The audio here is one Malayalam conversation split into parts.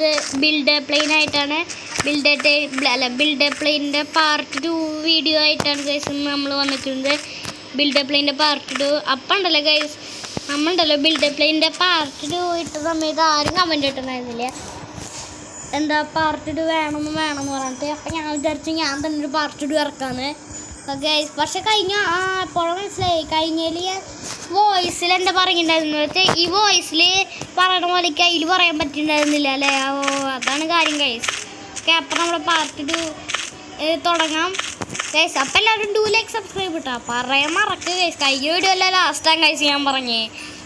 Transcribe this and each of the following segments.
വന്നിരിക്കുന്നത് ബിൽഡ് പ്ലെയിൻ ആയിട്ടാണ്. ബിൽഡ് പ്ലെയിനിൻ്റെ പാർട്ട് 2 വീഡിയോ ആയിട്ടാണ് ഗൈസ് നമ്മൾ വന്നിരിക്കുന്നത്. ബിൽഡ് പ്ലെയിൻ്റെ പാർട്ട് 2 അപ്പം ഉണ്ടല്ലോ ഗൈസ്, നമ്മളുണ്ടല്ലോ ബിൽഡ് പ്ലെയിനിൻ്റെ പാർട്ട് 2 ഇട്ട സമയത്ത് ആരും കമൻറ്റ് ഇട്ടുണ്ടായിരുന്നില്ല, എന്താ പാർട്ട് 2 വേണമെന്ന് പറഞ്ഞിട്ട്. അപ്പം ഞാൻ വിചാരിച്ചു ഞാൻ തന്നെ ഒരു പാർട്ട് 2 ഇറക്കാമെന്ന് ഗൈസ്. പക്ഷെ എപ്പോഴും മനസ്സിലായി കഴിഞ്ഞതിൽ വോയിസിൽ എന്താ പറയുന്നുണ്ടായിരുന്നു വെച്ചാൽ ഈ വോയിസിൽ പറയണ പോലെ കയ്യിൽ പറയാൻ പറ്റിയിട്ടുണ്ടായിരുന്നില്ല അല്ലേ. അതാണ് കാര്യം ഗൈസ്. ഓക്കെ, അപ്പം നമ്മൾ പാർട്ട് 2 തുടങ്ങാം ഗൈസ്. അപ്പം എല്ലാവരും 2 ലൈക്ക് സബ്സ്ക്രൈബ് ഇട്ടാ പറയാൻ മറക്കുക ഗൈസ്. കഴിഞ്ഞ വീഡിയോ അല്ല ലാസ്റ്റ് ടൈം ഗൈസ് ഞാൻ പറഞ്ഞേ.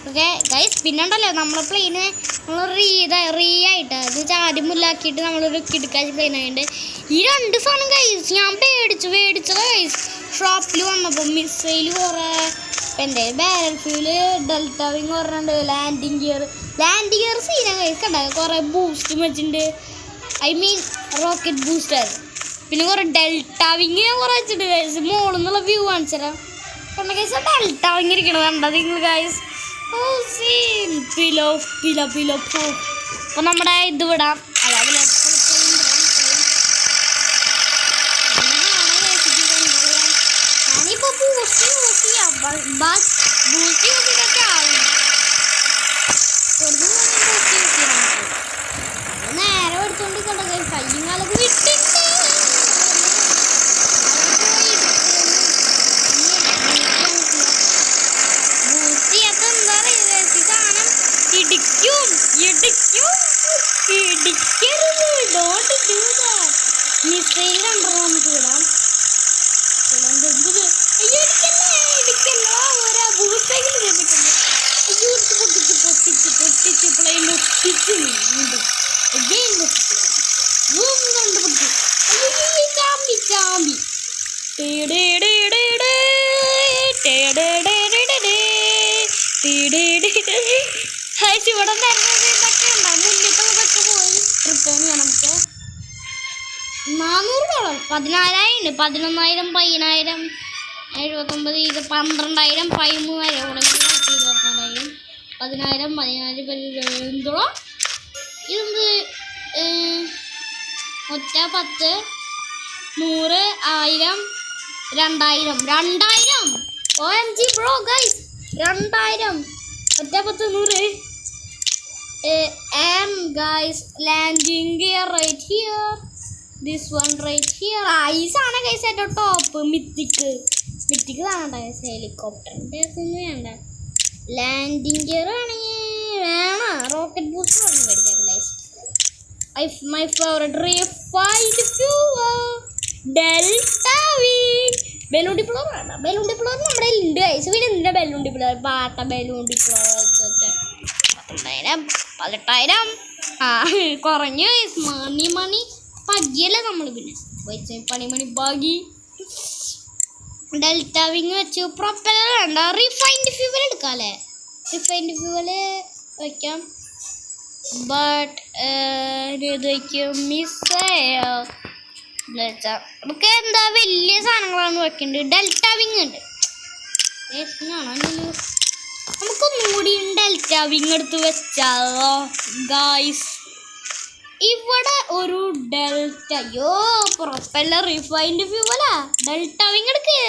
ഓക്കെ ഗൈസ്, പിന്നെ ഉണ്ടല്ലോ നമ്മളെ പ്ലെയിന് നമ്മൾ റീ ആയിട്ട് അത് ചാടിമുല്ലാക്കിയിട്ട് നമ്മളൊരു കിടക്കാച്ച് പ്ലെയിൻ ആയിട്ട് ഈ 2 സാധനം ഗൈസ് ഞാൻ മേടിച്ചത് ഗൈസ്. ഷോപ്പിൽ വന്നപ്പോൾ മിസൈൽ കുറേ, എൻ്റെ ബാരൽ ഫ്യൂല്, ഡെൽറ്റ വിങ് പറഞ്ഞിട്ടുണ്ട്, ലാൻഡിങ് ഗിയർ സീന ഗൈസ് കണ്ട, കുറേ ബൂസ്റ്റ് വെച്ചിട്ടുണ്ട്, ഐ മീൻ റോക്കറ്റ് ബൂസ്റ്റർ. പിന്നെ കുറേ ഡെൽറ്റ വിങ് ഞാൻ കുറേ വെച്ചിട്ടുണ്ട് ഗൈസ്. മോളിൽ നിന്നുള്ള വ്യൂ കാണിച്ചു തരാം. കണ്ട ഗൈസ് ഡെൽറ്റ വിങ് ഇരിക്കണത് കണ്ടത് നിങ്ങൾ ഗൈസ്. അപ്പം നമ്മുടെ ഇത് വിടാം. ഞാനിപ്പോൾ ബൂസ്റ്റ് യൂസ് ചെയ്യാം, ബൂസ്റ്റ് യൂസ് ചെയ്തൊക്കെ ആവും. നേരെ എടുത്തോണ്ട് കണ്ടത് കയ്യും കാലൊക്കെ വിട്ടിട്ട് ബൂസ്റ്റ് ചെയ്യാത്ത എന്താ പറയുക, സാധനം ഇടിക്കരുത്. Don't do that. മിസൈൽ കണ്ടോ നമുക്ക് വിടാം. പൊട്ടിച്ച് പ്ലെയിൻ ചാമ്പി ഇവിടെ നിറഞ്ഞത് ഇതൊക്കെ ഉണ്ടാവും. മുന്നിട്ടുള്ളതൊക്കെ പോയി റിട്ടേൺ ചെയ്യാം നമുക്ക്. $400, 14,000, 11,000, 10,000, 79, ഇത് 12,000, 13,000, 24,000, 10,000, എന്തോളോ ഇതെന്ത് ഒറ്റ 10, 100, 1000, 2,000 OMG ബ്രോ ഗൈസ്, 2,000 ഒറ്റ 10, 100. And guys, landing gear right here, this one right here. ഈ സാധനം ഗൈസ് ഏറ്റവും ടോപ്പ് മിത്തിക്ക് വേണ്ട ഗൈസ്. ഹെലികോപ്റ്ററിൻ്റെ ഒന്നും വേണ്ട, ലാൻഡിങ് ഗിയർ ആണെങ്കിൽ വേണം. റോക്കറ്റ് ബൂസ്റ്റർ ആണ് മേടിക്കാൻ guys. My favourite refined fuel delta wing. Balloon deployer വേണ്ട, ബലൂൺ ഡിപ്ലോർ നമ്മുടെ ഉണ്ട് ഗൈസ്. പിന്നെ എന്തിൻ്റെ ബലൂൺ ഡിപ്ലോർ, പാട്ട ബലൂൺ ഡിപ്ലോർ 18,000 കുറഞ്ഞു ഗൈസ്. മണി പകിയല്ലേ നമ്മൾ, പിന്നെ പൈസ പണി പാകി. ഡെൽറ്റ വിങ് വെച്ചു. പ്രൊപ്പലർ വേണ്ട, റിഫൈൻഡ് ഫ്യൂവൽ എടുക്കാം അല്ലേ. റിഫൈൻഡ് ഫ്യൂവല് വയ്ക്കാം, ബട്ട് ഇത് വയ്ക്കും മിസൈൽ. നമുക്ക് എന്താ വലിയ സാധനങ്ങളാണ് വെക്കേണ്ടത്. ഡെൽറ്റ വിങ് ഉണ്ട്, നമുക്കൊന്നും കൂടി ഡെൽറ്റ വിങ് എടുത്ത് വെച്ചാലോ ഗായ്സ്. ഇവിടെ ഒരു ഡെൽറ്റ, പ്രൊപ്പല്ലർ റിഫൈൻഡ് ഫ്യൂവലാ, ഡെൽറ്റ വിങ് എടുക്ക്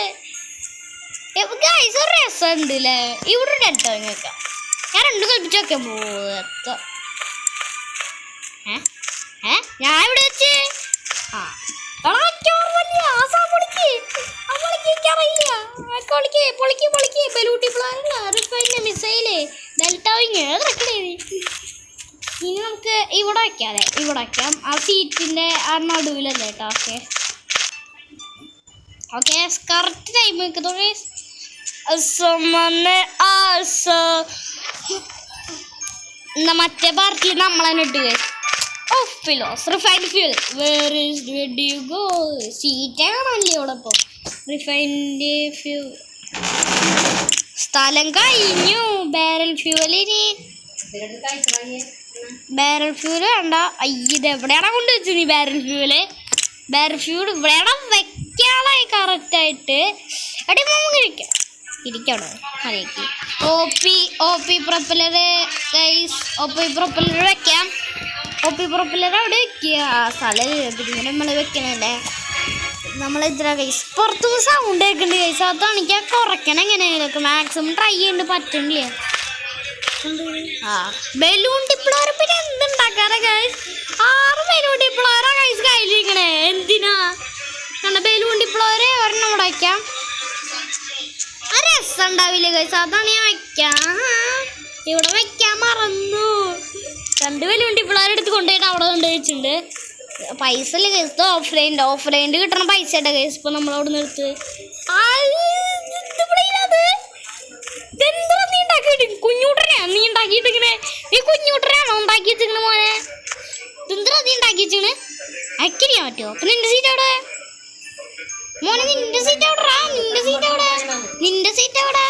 ഗായ്സ്. ഒരു രസം ഉണ്ട് അല്ലേ. ഇവിടെ ഡെൽറ്റ വിങ് വെക്കാം. ഞാൻ 2 കൽപ്പിച്ച് വെക്കാൻ പോത്ത. ഞാൻ ഇവിടെ വെച്ച് മിസൈല് ഡെൽറ്റ വിങ് ഇനി നമുക്ക് ഇവിടെ വയ്ക്കാതെ ഇവിടെ വയ്ക്കാം. ആ സീറ്റിൻ്റെ ആ നടുവിലല്ലേ കേട്ടോ. ഓക്കെ കറക്റ്റ് ടൈം വെക്കുന്നു. മറ്റേ പാർട്ടിൽ നമ്മളെ ഇട്ട് റിഫൈൻഡ് ഫ്യൂൽ സീറ്റാണല്ലേ ഇവിടെ. ഇപ്പോൾ റിഫൈൻഡ് ഫ്യൂൽ സ്ഥലം കഴിഞ്ഞു. ബാരൽ ഫ്യൂവലിന് ബാരൽ ഫ്യൂൽ വേണ്ട. ഇത് എവിടെയാണോ കൊണ്ട് വെച്ചു നീ ബാരൽ ഫ്യൂല്? ബാരൽ ഫ്യൂൽ ഇവിടെയാണോ വെക്കാളായി കറക്റ്റായിട്ട്. അടി നമുക്ക് ഇരിക്കണോ അതിലേക്ക്. OP propeller guys, OP propeller വെക്കാം. ഒപ്പി പ്രൊപ്പല്ലർ അവിടെ വെക്കുക. സ്ഥലം ഇങ്ങനെ നമ്മൾ വെക്കണല്ലേ. നമ്മളിത്ര കൈസ് പുറത്തു സൗണ്ട് കേൾക്കുന്നുണ്ട് കൈസ്. അതാണ് എനിക്ക് കുറയ്ക്കണം എങ്ങനെയൊക്കെ മാക്സിമം ട്രൈ ചെയ്യുന്നുണ്ട്, പറ്റണില്ല. ബലൂൺ ഡിപ്ലോർ പിന്നെ എന്തുണ്ടാക്കാറാ കൈസ്? 6 ബലൂൺ ഡിപ്ലോറാ കൈസ് കയ്യിലിരിക്കണേ. എന്തിനാ കണ്ട ബലൂൺ ഡിപ്ലോറെ ഒരെണ്ണം ഇവിടെ വയ്ക്കാം. ആ രസം ഉണ്ടാവില്ല കൈസ്, അതാണ് ഞാൻ വയ്ക്കാം. ഇവിടെ വെക്കാൻ മറന്നു. 2 ബലൂൺ ഡിപ്ലോർ എടുത്ത് കൊണ്ടുപോയിട്ട് അവിടെ കൊണ്ട് വെച്ചിട്ടുണ്ട്. പൈസ അല്ലേ കേസ്, ഓഫ്ലൈനിൽ കിട്ടണ പൈസ ഇട്ട കേസ്. ഇപ്പൊ നമ്മളവിടെ നിന്ന് എടുത്ത് നീ ഉണ്ടാക്കിയിട്ട് കുഞ്ഞൂട്ടനാ നീ ഉണ്ടാക്കിയിട്ട് ഇങ്ങനെ നീ കുഞ്ഞൂട്ടനാണോ ഉണ്ടാക്കി വെച്ചിങ്ങനെ മോനെ? ഇതെന്താ നീ ഉണ്ടാക്കി വെച്ചിങ്ങനെ അക്കിരിയാൻ പറ്റുമോ? അപ്പൊ നിന്റെ സീറ്റ് എവിടെ മോനെ? നിന്റെ സീറ്റ് എവിടാ? നിന്റെ സീറ്റ് എവിടെ? നിന്റെ സീറ്റ് എവിടെ?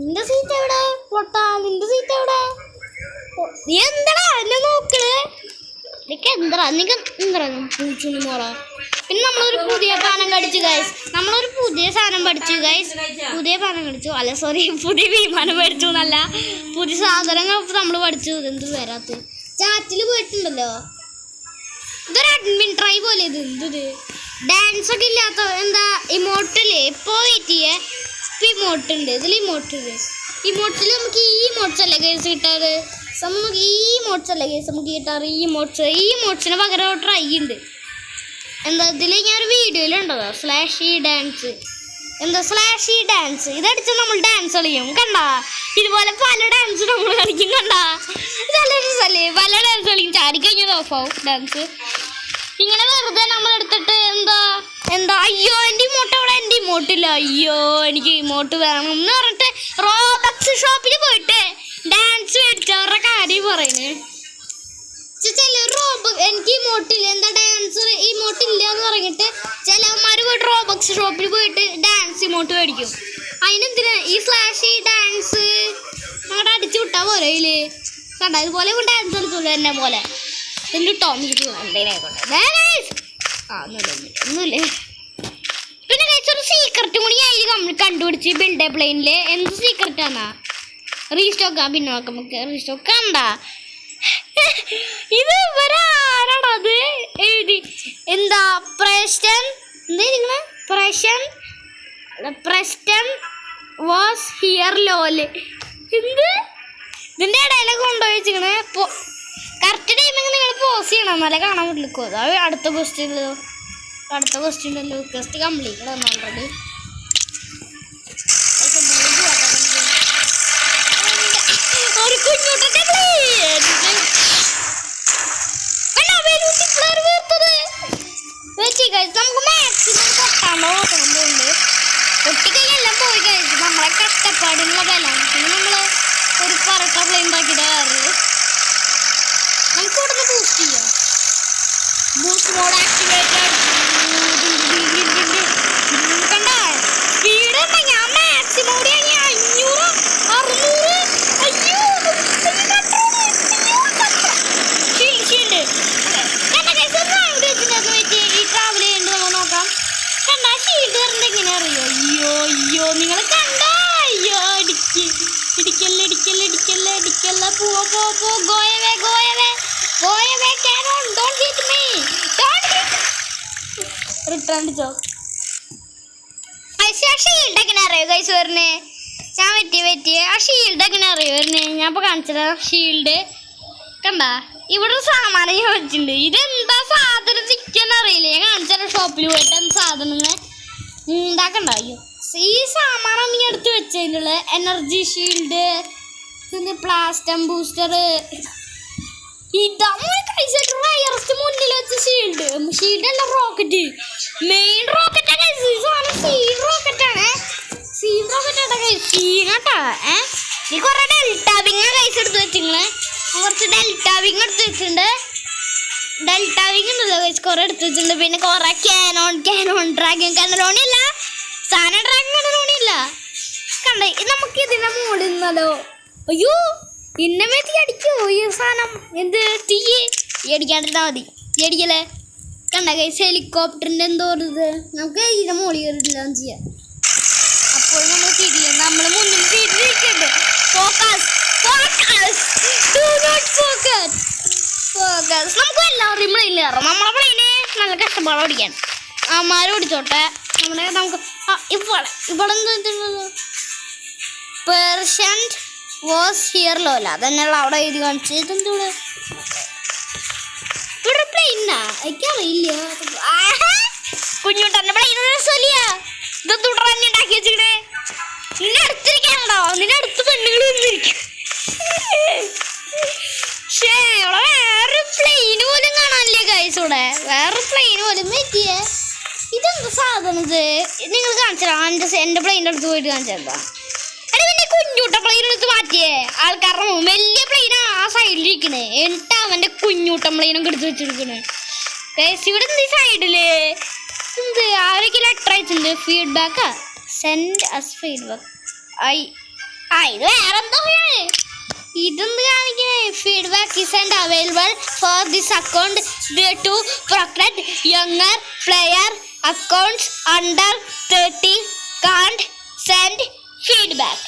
നിന്റെ സീറ്റ് എവിടെ പൊട്ടാ? നിന്റെ സീറ്റ് എവിടെ? നീ എന്താടാ എന്നെ നോക്കണേ? എന്താ നിനക്ക് എന്താ പൂച്ചൊന്നും മോറ? പിന്നെ നമ്മളൊരു പുതിയ പാനം കടിച്ചു ഗൈസ്. നമ്മളൊരു പുതിയ സാധനം പഠിച്ചു ഗൈസ്. പുതിയ പാനം കടിച്ചു, അല്ല സോറി, പുതിയ വിമാനം പഠിച്ചു എന്നല്ല, പുതിയ സാധനങ്ങൾ നമ്മൾ പഠിച്ചു. എന്ത് വരാത്ത ചാറ്റിൽ പോയിട്ടുണ്ടല്ലോ, ഇതൊരു അഡ്മിൻ ട്രൈ പോലെ. ഇത് എന്ത് ഡാൻസ് ഒക്കെ ഇല്ലാത്ത എന്താ ഇമോട്ടില്ലേ? ഇപ്പോൾ വെയിറ്റ് ചെയ്യേ, ഇപ്പം ഇമോട്ടുണ്ട്, ഇതിൽ ഇമോട്ടുണ്ട്. ഇമോട്ടിൽ നമുക്ക് ഈ ഇമോട്ട്സ് അല്ലേ ഗൈസ് കിട്ടാറ്? നമുക്ക് ഈ മോഡ്സ് അല്ലേ കേസ് നമുക്ക് കിട്ടാറ്? ഈ മോഡ്സിന് പകരം ട്രൈ ഉണ്ട്. എന്താ ഇതിൽ ഞാനൊരു വീഡിയോയിലുണ്ടോ സ്ലാഷി ഡാൻസ്, എന്താ സ്ലാഷി ഡാൻസ്. ഇതടിച്ച് നമ്മൾ ഡാൻസ് കളിക്കും കണ്ടാ. ഇതുപോലെ പല ഡാൻസ് നമ്മൾ കളിക്കും കണ്ടാ. നല്ല രസമല്ലേ? പല ഡാൻസ് കളിക്കും. ചാടിക്കഴിഞ്ഞത് ഓഫാവും ഡാൻസ്. ഇങ്ങനെ വെറുതെ നമ്മളെടുത്തിട്ട് എന്താ അയ്യോ എൻ്റെ ഇമോട്ട് അവിടെ, എൻ്റെ ഇമോട്ടില്ല, അയ്യോ എനിക്ക് ഇമോട്ട് വേണം എന്ന് പറഞ്ഞിട്ട് റോബക്സ് ഷോപ്പിൽ പോയിട്ട് ഡാൻസ് മേടിച്ചവരുടെ കാര്യം പറയുന്നേ. എനിക്ക് ഇമോട്ടില്ല, എന്താ ഡാൻസ് ഇമോട്ടില്ല എന്ന് പറഞ്ഞിട്ട് ചിലവന്മാർ പോയിട്ട് റോബക്സ് ഷോപ്പിൽ പോയിട്ട് ഡാൻസ് ഇമോട്ട് മേടിക്കും. അതിനെന്തിനാ ഈ സ്ലാഷ് ഡാൻസ് അങ്ങോട്ട് അടിച്ചു വിട്ടാൽ പോലെ ഇതില് കണ്ട. ഇതുപോലെ ഡാൻസ് കളിച്ചോളൂ എന്നെ പോലെ. എന്നിട്ട് ടോമിക്ക് ഒന്നുമില്ലേ. പിന്നെ കഴിച്ചൊരു സീക്രറ്റും കൂടി അതിൽ കണ്ടുപിടിച്ച് ബിൽഡ് പ്ലെയിനില്. എന്ത് സീക്രറ്റാന്നാ? റീസ്റ്റോക്കാ. പിന്നെ നോക്കാം നമുക്ക് റീസ്റ്റോക്ക് കണ്ട. ഇത് ആരാണത് എഴുതി? എന്താ പ്രസ്റ്റൻ പ്രസ്റ്റൻ വാസ് ഹിയർ ലോല്. എന്ത് ഇതിൻ്റെ ഇടയിലൊക്കെ കൊണ്ടുപോയി വെച്ചിങ്ങനെ കറക്റ്റ് ടൈമിങ് നിങ്ങൾ പോസ് ചെയ്യണം, എന്നാലേ കാണാൻ പറ്റില്ലക്കോ. അത് അടുത്ത ക്വസ്റ്റ്യൻ ഉണ്ടല്ലോ. ക്വസ്റ്റ് കംപ്ലീറ്റ് ആണ് ഓൾറെഡി. ഒരു കുഞ്ഞൂട്ടന്റെ നമുക്ക് മാക്സിമം പൊട്ടാണ്ട് നോക്കണം പോകുന്നുണ്ട്. പൊട്ടിക്കൈയെല്ലാം പോയി കഴിച്ചു നമ്മളെ കഷ്ടപ്പാടിനുള്ള ബലം. പിന്നെ നമ്മള് ഒരു പറട്ട പ്ലെയിൻ ഉണ്ടാക്കിയിട്ട് കയറി നമുക്ക് ഇവിടുന്ന് ബൂസ്റ്റ് ചെയ്യാം. ബൂസ്റ്റ് മോഡ് ആക്ടിവേറ്റ് കണ്ട സ്പീഡ് ഉണ്ട. ഞാൻ മാക്സിമം കൂടി 500 600 അയ്യോ ഈ ട്രാവൽ ചെയ്യുന്നുണ്ട്. നമ്മൾ നോക്കാം കണ്ട ഷീൽഡ് കറണ്ട് എങ്ങനെ അറിയോ? അയ്യോ നിങ്ങൾ കണ്ട? അയ്യോ ഇടിക്കല്ലേ പോ ഗോയവേ Canon don't hit me return അടിച്ചോ. ഷീൽഡ് എങ്ങനെ അറിയോ ഗൈസ് വരുന്നേ? ഞാൻ പറ്റിയ ആ ഷീൽഡ് എങ്ങനെ അറിയോ വരുന്നേ? ഞാൻ ഇപ്പോൾ കാണിച്ചതാ ഷീൽഡ് കണ്ട. ഇവിടെ ഒരു സാമാനം ഞാൻ വെച്ചിട്ടുണ്ട്. ഇതെന്താ സാധനം നിൽക്കാൻ അറിയില്ല. ഞാൻ കാണിച്ചാൽ ഷോപ്പിൽ പോയിട്ട് എന്ത് സാധനങ്ങൾ ഉണ്ടാക്കണ്ട. അയ്യോ ഈ സാമാനം നീ എടുത്ത് വെച്ചതിനുള്ള എനർജി ഷീൽഡ്, പിന്നെ പ്ലാസ്റ്റം ബൂസ്റ്റർ, ഇതാസ്റ്റ് മുന്നിൽ വെച്ച ഷീൽഡ് അല്ല റോക്കറ്റ്, മെയിൻ റോക്കറ്റാണ്. സീൻ റോക്കറ്റാണ്. സീനാട്ടാ. നീ കുറെ ഡെൽറ്റാ വിങ് കൈസ് എടുത്ത് വെച്ചിങ്ങള്. കുറച്ച് ഡെൽറ്റാ വിങ് എടുത്ത് വെച്ചിട്ടുണ്ട്. ഡെൽറ്റാ വിങ് ഉണ്ടല്ലോ കൈസ് കുറെ എടുത്ത് വെച്ചിട്ടുണ്ട്. പിന്നെ കുറെ കാനോൺ ഡ്രാഗൺ കനലോണില്ല, സാധനം ഡ്രാഗൺ കനലോണില്ല കണ്ട. നമുക്ക് ഇതിനെ മുകളിൽ നിന്നല്ലോ. അയ്യോ ഇന്ന മേത്തി അടിക്കോ ഈ സാധനം? എന്ത് തീ അടിക്കാണ്ടിരുന്നാ മതി. അടിക്കല്ലേ കണ്ട കൈസ് ഹെലികോപ്റ്ററിൻ്റെ എന്തോ ഇത്. നമുക്ക് ഇതിനെ മുകളിൽ കയറിയില്ല ചെയ്യാം. അപ്പോൾ നമ്മൾ തിരിയും. നമ്മൾ മുന്നിൽ തിരിഞ്ഞിരിക്കുന്നുണ്ട്. ഫോക്കസ്. നമുക്ക് എല്ലാവരുടെയും പ്ലെയിനിൽ കയറാം. നമ്മളെ പ്ലെയിന് നല്ല കഷ്ടപ്പാട് ഓടിക്കാൻ അമ്മാരും ഓടിച്ചോട്ടെ. നമുക്ക് ഇവിടെ പെർഷ്യൻറ്റ് വാസ് ഹിയർ ലോല അതന്നെയുള്ള അവിടെ എഴുതി കാണിച്ചു. ഇതെന്തൂടെ ഇവിടെ പ്ലെയിനാ എനിക്കറിയില്ല. കുഞ്ഞുട്ടൻ്റെ പ്ലെയിൻ രസമില്ല. ഇതെന്തൂടെ തന്നെ ഉണ്ടാക്കി വെച്ചിട്ട് നിന്നെ അടുത്തിരിക്കാനുണ്ടോ? നിന്നെ അടുത്ത് പെണ്ണുകൾ വന്നിരിക്കും. പക്ഷേ ഇവിടെ വേറെ പ്ലെയിന് പോലും കാണാനില്ലേ ഗൈസ്. ഇവിടെ വേറെ പ്ലെയിന് പോലും പറ്റിയേ. ഇതെന്താ സാധനം? ഇത് നിങ്ങൾ കാണിച്ചാ എൻ്റെ പ്ലെയിൻ്റെ അടുത്ത് പോയിട്ട് കാണിച്ചാ. പിന്നെ കുഞ്ഞൂട്ട പ്ലെയിൻ എടുത്ത് മാറ്റിയേ ആൾക്കാരുടെ വലിയ പ്ലെയിനാ ആ സൈഡിലിരിക്കണേ. എന്നിട്ട് അവൻ്റെ കുഞ്ഞൂട്ടം പ്ലെയിനൊക്കെ എടുത്ത് വെച്ചിരിക്കണേ. ഗൈസ് ഇവിടെ എന്ത് സൈഡില് എന്ത് ആരൊക്കെ ലെറ്റർ അയച്ചിട്ടുണ്ട്? ഫീഡ്ബാക്കാ സെൻഡ് അസ് ഫീഡ്ബാക്ക്. ഇത് വേറെ എന്തോ ഇതെന്ത് കാണിക്കണേ? Feedback is and available for this account to protect younger player accounts under 30 കാണ്ട് സെൻഡ് ഫീഡ്ബാക്ക്.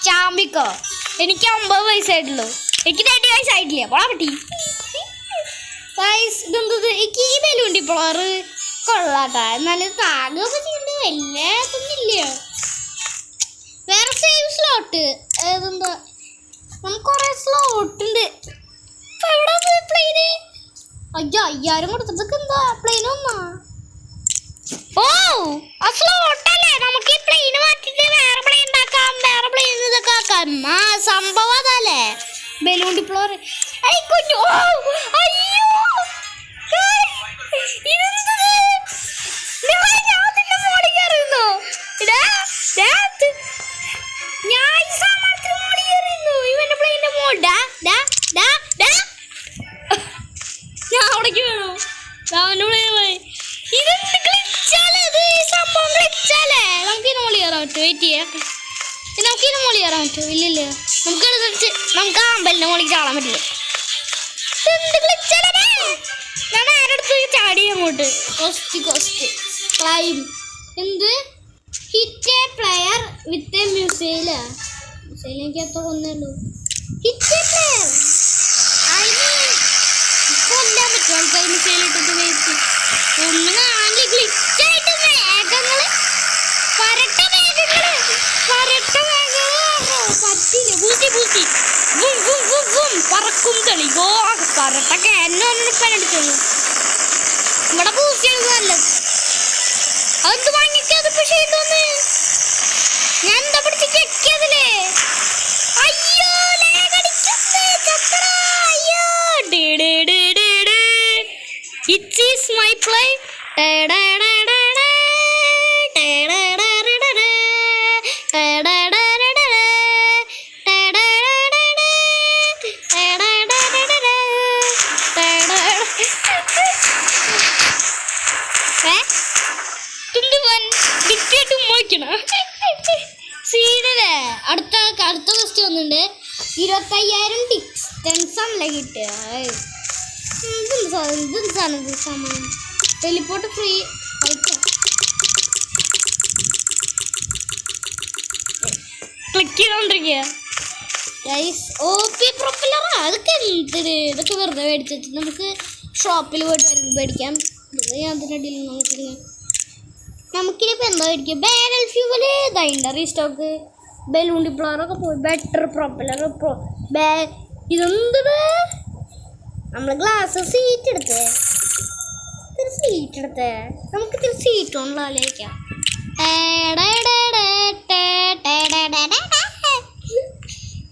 ചാമ്പിക്കോ എനിക്ക് 9 വയസ്സായിട്ടുള്ളൂ. എനിക്ക് 30 വയസ്സായിട്ടില്ല. പോളാ പറ്റി വയസ്സ് ഇതെന്തത്? എനിക്ക് ഈ ബലൂണ്ടി പിളറ് കൊള്ളാട്ടാ. എന്നാലും താങ്ങൊക്കെ ചെയ്യണ്ട് വലിയ ഇതൊന്നുമില്ല. വേറെ സേവ് സ്ലോട്ട് ഏതെന്താ? നമുക്ക് കുറേ സ്ലോട്ട് ഉണ്ട്. ഇപ്പം എവിടെ പ്ലെയിന്? അയ്യോ 5000 കൊടുത്തതൊക്കെ എന്താ പ്ലെയിൻ ഒന്നാ? ഓ ആ സ്ലോട്ടല്ലേ? നമുക്ക് ഈ പ്ലെയിന് മാറ്റിട്ട് വേറെ പ്ലെയിൻ ഉണ്ടാക്കാം. വേറെ പ്ലെയിൻ ഇതൊക്കെ ആക്കാം. സംഭവം അതല്ലേ ബലൂൺ ഡിപ്ലോർ. കുഞ്ഞു അയ്യോ ഞാൻ അവിടേക്ക് വേണോ? നമുക്കിത് മോളി കയറാൻ പറ്റുമോ? വെയിറ്റ് ചെയ്യാം. നമുക്കിത് മോളി കയറാൻ പറ്റുമോ? ഇല്ലില്ല. നമുക്ക് അമ്പലിൻ്റെ മോളിൽ ചാടാൻ പറ്റില്ല. ഞാൻ ആരെടുത്ത് ചാടി അങ്ങോട്ട് കോസ്റ്റ് ക്ലൈം. എന്ത് hit a player with a missile എനിക്ക് എത്ര ഒന്നേള്ളൂ. ഹിറ്റ് എ പ്ലെയർ കൊല്ലാൻ പറ്റുമോ? ആൾക്കാർ മിസൈലിട്ടിട്ട് വെച്ച് ഒന്നും കാണാൻ ഗ്ലിച്ചായിട്ട് മേഘങ്ങള് പരട്ട മേഘങ്ങള് പറ്റില്ല. പൂത്തി പറക്കും തെളിവോ പരട്ടൊക്കെ എന്നൊന്നിപ്പനടിച്ചോളൂ. ഇവിടെ പൂസിയാണ് നല്ലത്. അതെന്ത് വാങ്ങിക്കാതെ പക്ഷേ ഇതൊന്ന് ഞാൻ എന്താ പിടിച്ച് ചെക്കിയതില്ലേ? അയ്യോ it is my play. സീനല്ലേ അടുത്ത ക്വസ്റ്റ്യൻ വന്നിട്ടുണ്ട്. 25,000 ഡിസ്റ്റൻസ് ആണല്ലേ കിട്ടുക. സാധനം ടെലിപ്പോർട്ട് ഫ്രീ ക്ലിക്ക് ചെയ്തോണ്ടിരിക്കുക. അതൊക്കെ എന്തിന്? ഇതൊക്കെ വെറുതെ മേടിച്ചിട്ട് നമുക്ക് ഷോപ്പിൽ പോയിട്ട് മേടിക്കാം. ഞാൻ അതിനിടയിൽ നമുക്കിനിപ്പോൾ എന്താ മേടിക്കുക? ബാരൽ ഫ്യൂവല് ദൈൻഡറി സ്റ്റോക്ക് ബലൂൺ ഡിപ്ലോറൊക്കെ പോയി ബെറ്റർ പ്രൊപ്പലർ ഇതെന്ത്? നമ്മൾ ഗ്ലാസ് സീറ്റ് എടുത്തേ നമുക്ക് ഇത്തിരി സീറ്റ് കൊണ്ട് ആലോചിക്കാം.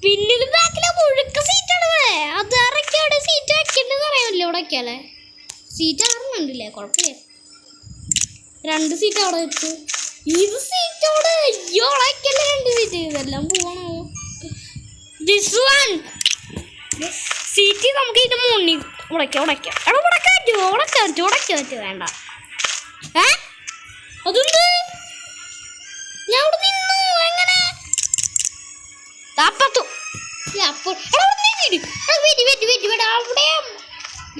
പിന്നിലും ബാക്കിലെ മുഴുക്ക സീറ്റാണ്. അത് ഇറക്കി അവിടെ സീറ്റ് വെക്കണ്ടെന്ന് അറിയാമല്ലോ. ഇവിടെ വയ്ക്കാല്ലേ സീറ്റ് അറിഞ്ഞില്ലേ? കുഴപ്പമില്ല. 2 സീറ്റ് അവിടെ വെച്ചു. ഇത് സീറ്റ് അവിടെ അയ്യോ ഉളക്കല്ലേ 2 സീറ്റ്. ഇതെല്ലാം പോകണോ? സീറ്റ് നമുക്ക് ഇതിന്റെ മുന്നിൽ ഉടക്കാം. വേണ്ട. അതൊന്ന് ഞാൻ അവിടെ നിന്നു. എങ്ങനെ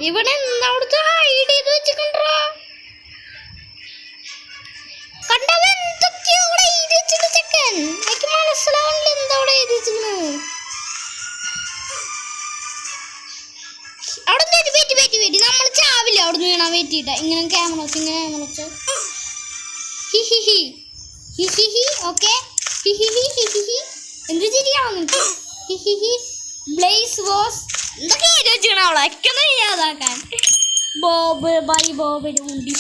ഇവിടെ അവിടുത്തെ ഹൈഡ് ചെയ്ത് വെച്ചിട്ടുണ്ടോ? കണ്ടവൻ എന്തൊക്കെയോ അവിടെ എഴുതി വെച്ചിട്ട് ചെക്കൻ. എനിക്ക് മനസ്സിലാവണില്ല എന്താ അവിടെ എഴുതി വെച്ചിരിക്കുന്നത്. വെയിറ്റ് നമ്മൾ ചാവില്ല അവിടെ നിന്ന് വീണാൻ വെയിറ്റിട്ട ഇങ്ങനെ ക്യാമറസ് ഹി ഹി ഹി ഹി ഹി ഹി ഓക്കെ ഹി ഹി ഹി ഹി ഹി ഹി എന്ത് ശരിയാവും ഹി ഹി ഹി ബ്ലേസ് വാസ് എന്തൊക്കെ എഴുതി വെച്ചാണ് അവളെ ഒക്കെ ചെയ്യാതാക്കാൻ ബോബ് ബൈ ബോബിന്റെ മുണ്ടി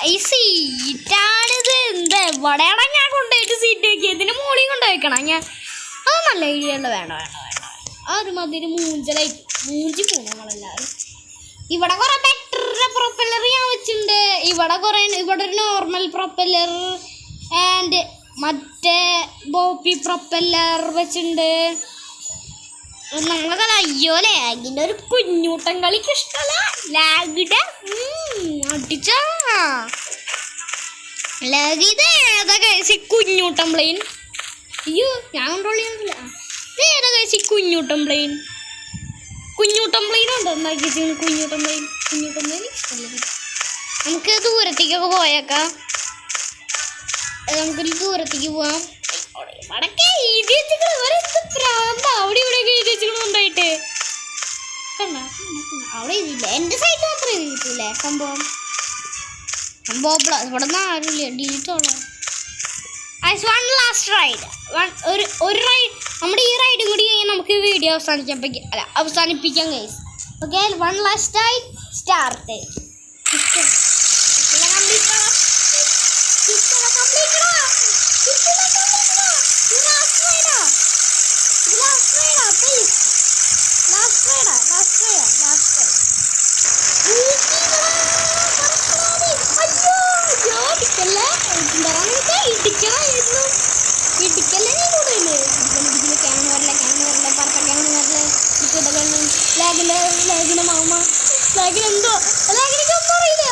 ഈ സീറ്റാണിത് എന്താ എവിടെയാണ് ഞാൻ കൊണ്ടുപോയിട്ട് സീറ്റ് വെക്കുക ഇതിന് മുകളിൽ കൊണ്ടുപോയിക്കണം ഞാൻ അത് നല്ല ഐഡിയ അല്ല വേണ്ട ആ ഒരു മതിന് മൂഞ്ചി പോകണം നമ്മളെല്ലാവരും ഇവിടെ കുറെ ബെറ്റർ പ്രൊപ്പല്ലർ ഞാൻ വെച്ചിട്ടുണ്ട് ഇവിടെ ഒരു നോർമൽ പ്രൊപ്പല്ലർ ആൻഡ് മറ്റേ ബോപ്പി പ്രൊപ്പല്ലർ വെച്ചിട്ടുണ്ട് നമ്മളെ അയ്യോ ലാഗിൻ്റെ ഒരു കുഞ്ഞൂട്ടം കളിക്ക് ഇഷ്ടമല്ല ലാഗിടെ അടിച്ച ലാഗ് ഇത് ഏതാ കഴിച്ച് കുഞ്ഞൂട്ടം പ്ലെയിൻ അയ്യോ ഞാൻ കൺട്രോൾ ചെയ്യുന്നില്ല ഇത് ഏതാ കഴിച്ച് കുഞ്ഞൂട്ടം പ്ലെയിൻ ഉണ്ടോ ഉണ്ടാക്കി കുഞ്ഞൂട്ടം പ്ലെയിൻ ഇഷ്ടമല്ല നമുക്ക് ദൂരത്തേക്കൊക്കെ പോയേക്കാം നമുക്കൊരു ദൂരത്തേക്ക് പോവാം വടക്കേ എഴുതി വെച്ചിട്ട് പ്രാന്ത അവിടെ ഇവിടെയൊക്കെ എഴുതി വെച്ചിട്ടുണ്ടായിട്ട് കണ്ട അവിടെ എഴുതിയില്ല എൻ്റെ സൈഡിൽ മാത്രമേ എഴുതിയിട്ടില്ലേ സംഭവം ഇവിടെ നിന്ന് ആരുമില്ല ഡിലീറ്റോളാം വൺ ലാസ്റ്റ് റൈഡ് ഒരു റൈഡ് നമ്മുടെ ഈ റൈഡും കൂടി കഴിഞ്ഞാൽ നമുക്ക് വീഡിയോ അവസാനിപ്പിക്കാം guys okay one last ride start എന്തോ ലാഗിനൊന്നും അറിയില്ല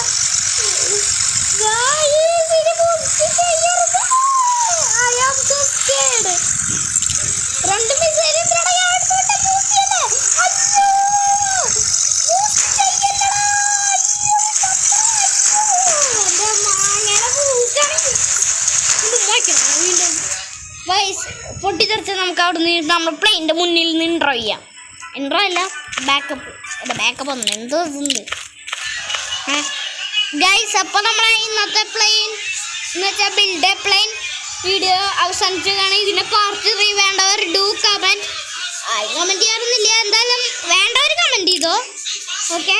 രണ്ട് മിസൈലും പൊട്ടിത്തെറിച്ച് നമുക്ക് അവിടെ നിന്ന് നമ്മൾ പ്ലെയിൻ്റെ മുന്നിൽ നിന്ന് ഇൻട്രോ ചെയ്യാം ഇൻട്രോ അല്ല ബാക്കപ്പ് ഒന്നും എന്തോ ഉണ്ട് ഗൈസ് അപ്പോൾ നമ്മളെ ഇന്നത്തെ പ്ലെയിൻ എന്ന് വെച്ചാൽ ബിൽഡ് എ പ്ലെയിൻ വീഡിയോ അവസാനിച്ചതാണ് ഇതിൻ്റെ പാർട്ട് 3 വേണ്ടവർ ഡു കമൻറ്റ് കമൻറ്റ് ചെയ്യാറൊന്നുമില്ല എന്തായാലും വേണ്ടവർ കമൻറ്റ് ചെയ്തോ okay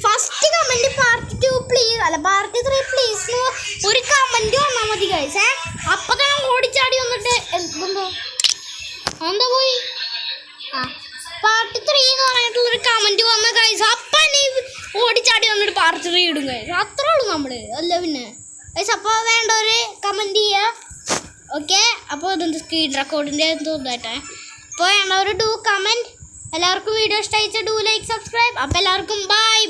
first comment part 2 please അല്ല പാർട്ട് 3 പ്ലീസ് ഒരു കമൻറ്റ് വന്നാൽ മതി ഗൈസ് അപ്പോൾ തന്നെ ഓടിച്ചാടി വന്നിട്ട് എന്തോ എന്താ പോയി പാർട്ട് 3 എന്ന് പറഞ്ഞിട്ടുള്ളൊരു കമൻറ്റ് വന്ന ഗൈസ് അപ്പം നീ ഓടിച്ചാടി വന്നിട്ട് പാർട്ട് 3 ഇടും ഗൈസ് അത്രേ ഉള്ളൂ നമ്മൾ അല്ല പിന്നെ ഗൈസ് അപ്പോൾ വേണ്ടവർ കമൻറ്റ് ചെയ്യുക ഓക്കെ അപ്പോൾ ഇതെന്ത് സ്ക്രീൻ റെക്കോർഡിൻ്റെ എന്തോ ഇതായിട്ടേ അപ്പോൾ വേണ്ടവർ ഡു കമൻറ്റ് എല്ലാവർക്കും വീഡിയോ ഇഷ്ടമായിച്ചാൽ ഡു ലൈക്ക് സബ്സ്ക്രൈബ് അപ്പോൾ എല്ലാവർക്കും ബൈ